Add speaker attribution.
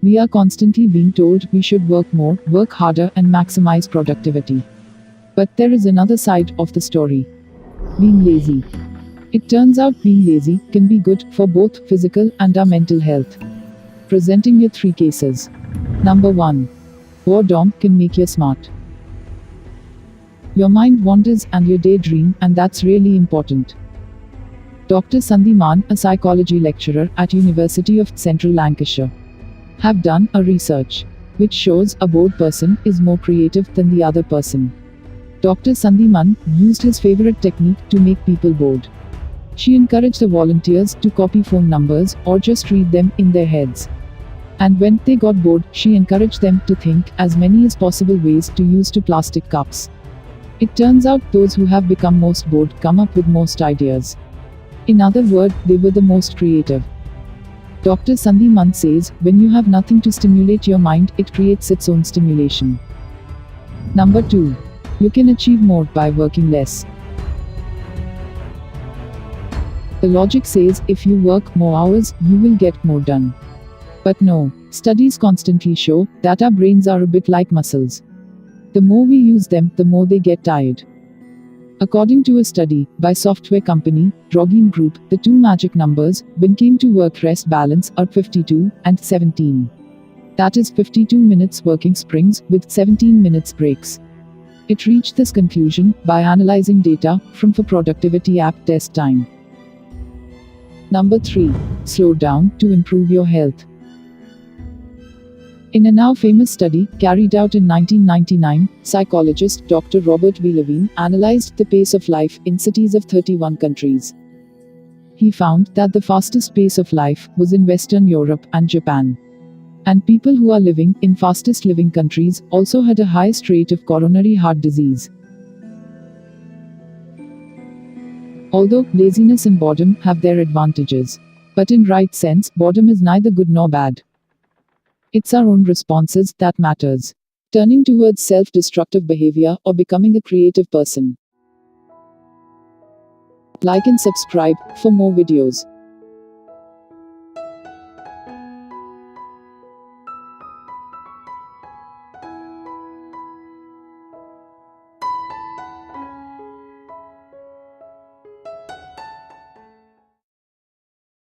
Speaker 1: We are constantly being told we should work more, work harder, and maximize productivity. But there is another side of the story: being lazy. It turns out being lazy can be good for both physical and our mental health. Presenting your three cases. Number 1. Boredom can make you smart. Your mind wanders and you daydream, and that's really important. Dr. Sandhi Mann, a psychology lecturer at University of Central Lancashire, have done a research which shows a bored person is more creative than the other person. Dr. Sandhi Mann used his favorite technique to make people bored. She encouraged the volunteers to copy phone numbers or just read them in their heads. And when they got bored, she encouraged them to think as many as possible ways to use two plastic cups. It turns out those who have become most bored come up with most ideas. In other words, they were the most creative. Dr. Sandhi Mann says, when you have nothing to stimulate your mind, it creates its own stimulation. Number 2. You can achieve more by working less. The logic says if you work more hours, you will get more done. But no, studies constantly show that our brains are a bit like muscles. The more we use them, the more they get tired. According to a study by software company Rogging Group, the two magic numbers when came to work-rest balance are 52 and 17. That is 52 minutes working sprints with 17 minutes breaks. It reached this conclusion by analyzing data from for productivity app Test Time. Number 3. Slow down to improve your health. In a now famous study carried out in 1999, psychologist Dr. Robert V. Levine analyzed the pace of life in cities of 31 countries. He found that the fastest pace of life was in Western Europe and Japan. And people who are living in fastest living countries also had a highest rate of coronary heart disease. Although laziness and boredom have their advantages, but in right sense, boredom is neither good nor bad. It's our own responses that matters. Turning towards self-destructive behavior or becoming a creative person. Like and subscribe for more videos.